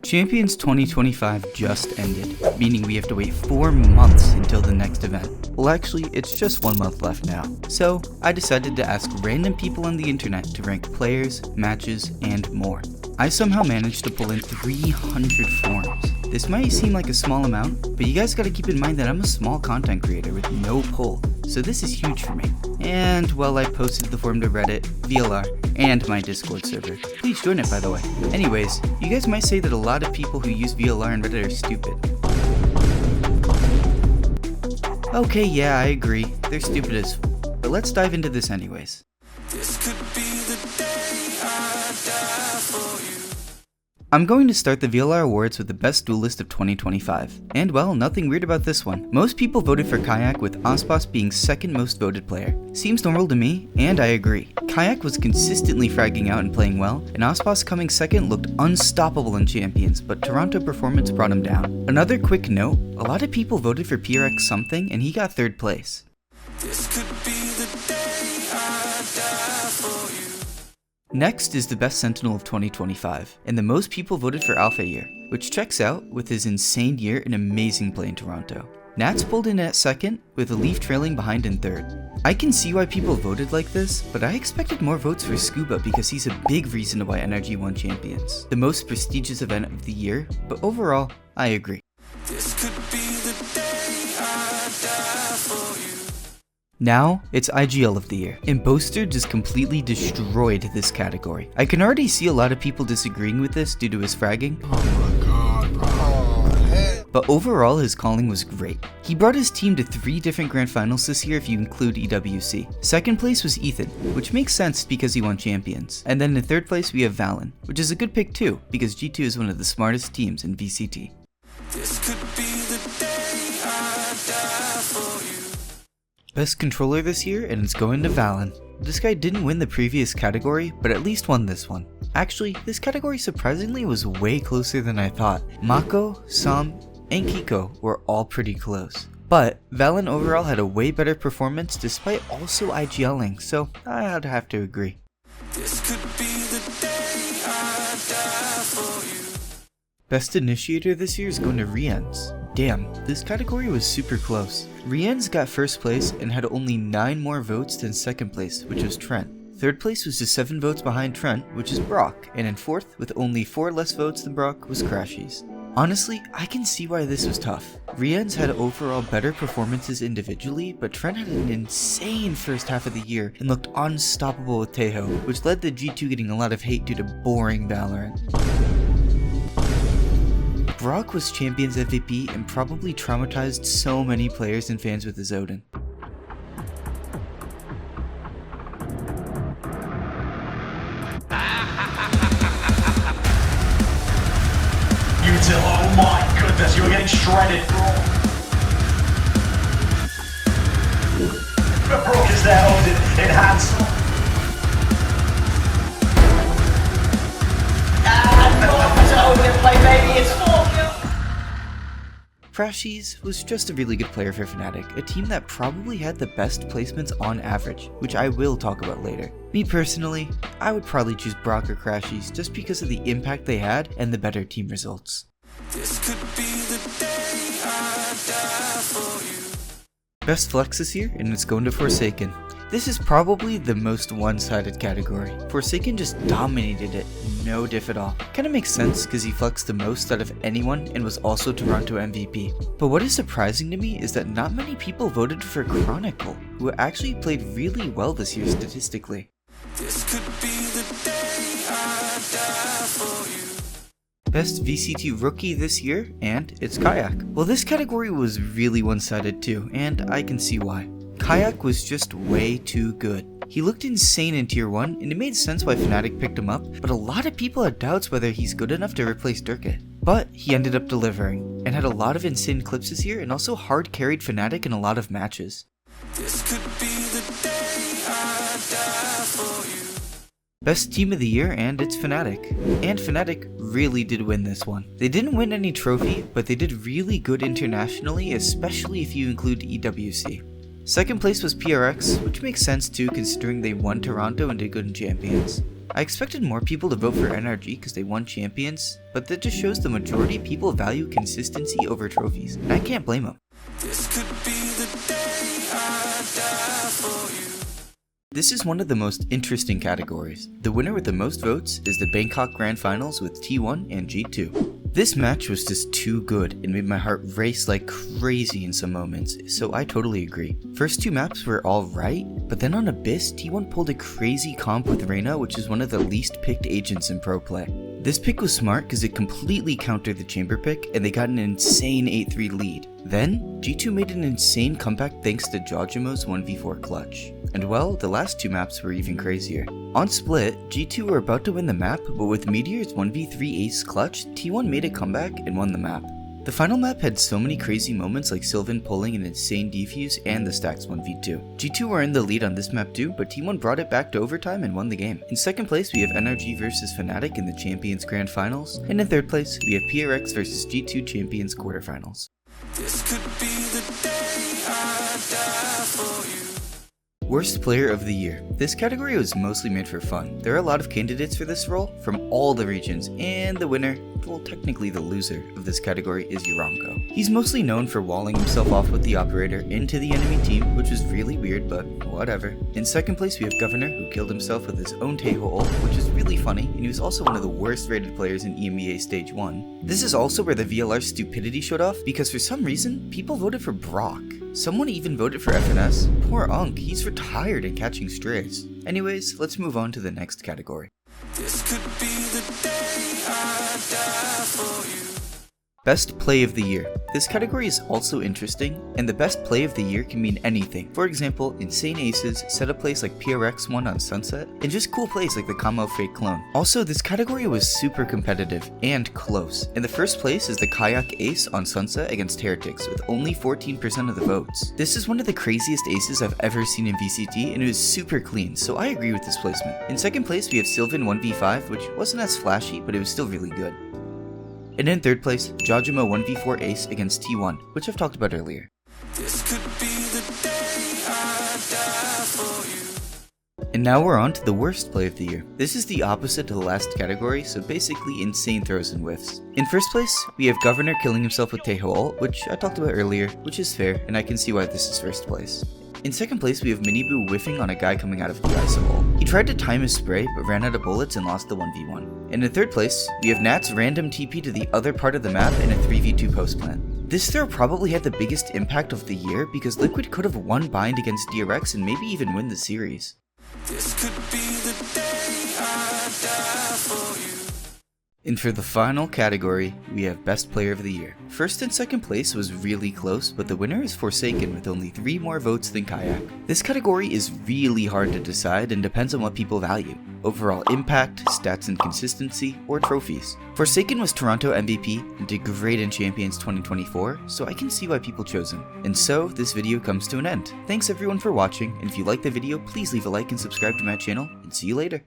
Champions 2025 just ended, meaning we have to wait 4 months until the next event. Well, actually, it's just 1 month left now. So, I decided to ask random people on the internet to rank players, matches, and more. I somehow managed to pull in 300 forms. This might seem like a small amount, but you guys gotta keep in mind that I'm a small content creator with no pull, so this is huge for me. And, well, I posted the form to Reddit, VLR, and my Discord server. Please join it, by the way. Anyways, you guys might say that a lot of people who use VLR and Reddit are stupid. Okay, yeah, I agree. They're stupid as but let's dive into this anyways. This could be the day I die for you. I'm going to start the VLR awards with the best duelist of 2025. And well, nothing weird about this one. Most people voted for Kayak, with Ospas being second most voted player. Seems normal to me, and I agree. Kayak was consistently fragging out and playing well, and Ospas coming second looked unstoppable in Champions, but Toronto performance brought him down. Another quick note, a lot of people voted for PRX something, and he got 3rd place. This could be the day I die for you. Next is the best Sentinel of 2025, and the most people voted for Alpha Year, which checks out with his insane year and amazing play in Toronto. Nats pulled in at 2nd, with Leaf trailing behind in 3rd. I can see why people voted like this, but I expected more votes for Scuba because he's a big reason to why NRG won Champions, the most prestigious event of the year, but overall, I agree. This could be the day I die for you. Now, it's IGL of the year, and Boaster just completely destroyed this category. I can already see a lot of people disagreeing with this due to his fragging. Oh my god, bro. But overall, his calling was great. He brought his team to 3 different grand finals this year if you include EWC. 2nd place was Ethan, which makes sense because he won Champions. And then in 3rd place we have Valen, which is a good pick too, because G2 is one of the smartest teams in VCT. This could be the day I die for you. Best controller this year, and it's going to Valen. This guy didn't win the previous category, but at least won this one. Actually, this category surprisingly was way closer than I thought. Mako, Sam, and Kiko were all pretty close. But Valen overall had a way better performance despite also IGLing, so I'd have to agree. This could be the day I die for you. Best initiator this year is going to Riens. Damn, this category was super close. Riens got 1st place and had only 9 more votes than 2nd place, which was Trent. 3rd place was just 7 votes behind Trent, which is Brock, and in 4th, with only 4 less votes than Brock, was Crashies. Honestly, I can see why this was tough. Riens had overall better performances individually, but Trent had an insane first half of the year and looked unstoppable with Tejo, which led to G2 getting a lot of hate due to boring Valorant. Brock was Champions MVP and probably traumatized so many players and fans with his Odin. Oh my goodness, you're getting shredded, bro. Brock is there, Odin in hands. Odin play, baby, it's 4. Crashies was just a really good player for Fnatic, a team that probably had the best placements on average, which I will talk about later. Me personally, I would probably choose Brock or Crashies just because of the impact they had and the better team results. This could be the day I die for you. Best flex this year, and it's going to Forsaken. This is probably the most one-sided category. Forsaken just dominated it, no diff at all. Kinda makes sense because he flexed the most out of anyone and was also Toronto MVP. But what is surprising to me is that not many people voted for Chronicle, who actually played really well this year statistically. This could be the day I die for you. Best VCT rookie this year, and it's Kayak. Well, this category was really one-sided too, and I can see why. Kayak was just way too good. He looked insane in tier 1, and it made sense why Fnatic picked him up, but a lot of people had doubts whether he's good enough to replace Durkit. But he ended up delivering, and had a lot of insane clips this year, and also hard carried Fnatic in a lot of matches. This could be the day I die for you. Best team of the year, and it's Fnatic. And Fnatic really did win this one. They didn't win any trophy, but they did really good internationally, especially if you include EWC. 2nd place was PRX, which makes sense too considering they won Toronto and did good in Champions. I expected more people to vote for NRG because they won champions, but that just shows the majority of people value consistency over trophies, and I can't blame them. This could be the day I die for you. This is one of the most interesting categories. The winner with the most votes is the Bangkok Grand Finals with T1 and G2. This match was just too good and made my heart race like crazy in some moments, so I totally agree. First two maps were alright, but then on Abyss, T1 pulled a crazy comp with Reyna, which is one of the least picked agents in pro play. This pick was smart because it completely countered the chamber pick and they got an insane 8-3 lead. Then, G2 made an insane comeback thanks to Jojimo's 1v4 clutch. And well, the last two maps were even crazier. On split, G2 were about to win the map, but with Meteor's 1v3 ace clutch, T1 made a comeback and won the map. The final map had so many crazy moments like Sylvan pulling an insane defuse and the stacks 1v2. G2 were in the lead on this map too, but T1 brought it back to overtime and won the game. In second place we have NRG versus Fnatic in the Champions Grand Finals, and in third place we have PRX versus G2 Champions Quarterfinals. This could be the day I die for you. Worst Player of the Year. This category was mostly made for fun. There are a lot of candidates for this role from all the regions, and the winner, well technically the loser of this category, is Uranko. He's mostly known for walling himself off with the operator into the enemy team, which was really weird, but whatever. In second place we have Governor, who killed himself with his own Taeho ult, which is really funny, and he was also one of the worst rated players in EMEA Stage 1. This is also where the VLR stupidity showed off, because for some reason, people voted for Brock. Someone even voted for FNS. Poor Unk, he's retired and catching strays. Anyways, let's move on to the next category. This could be the day I die for you. Best Play of the Year. This category is also interesting, and the best play of the year can mean anything. For example, insane aces, setup plays like PRX won on Sunset, and just cool plays like the Kamo fake clone. Also, this category was super competitive and close. In the first place is the Kayak ace on Sunset against Heretics with only 14% of the votes. This is one of the craziest aces I've ever seen in VCT, and it was super clean, so I agree with this placement. In second place we have Sylvan 1v5, which wasn't as flashy, but it was still really good. And in third place, Jojimo 1v4 ace against T1, which I've talked about earlier. This could be the day I die for you. And now we're on to the worst play of the year. This is the opposite to the last category, so basically insane throws and whiffs. In first place, we have Governor killing himself with Taeho ult, which I talked about earlier, which is fair, and I can see why this is first place. In second place, we have Miniboo whiffing on a guy coming out of the ISO ult. He tried to time his spray, but ran out of bullets and lost the 1v1. And in third place, we have Nat's random TP to the other part of the map in a 3v2 post plant. This throw probably had the biggest impact of the year because Liquid could have won bind against DRX and maybe even win the series. This could be the day I die for you. And for the final category, we have Best Player of the Year. First and second place was really close, but the winner is Forsaken with only 3 more votes than Kayak. This category is really hard to decide and depends on what people value. Overall impact, stats and consistency, or trophies. Forsaken was Toronto MVP and did great in Champions 2024, so I can see why people chose him. And so, this video comes to an end. Thanks everyone for watching, and if you liked the video, please leave a like and subscribe to my channel, and see you later.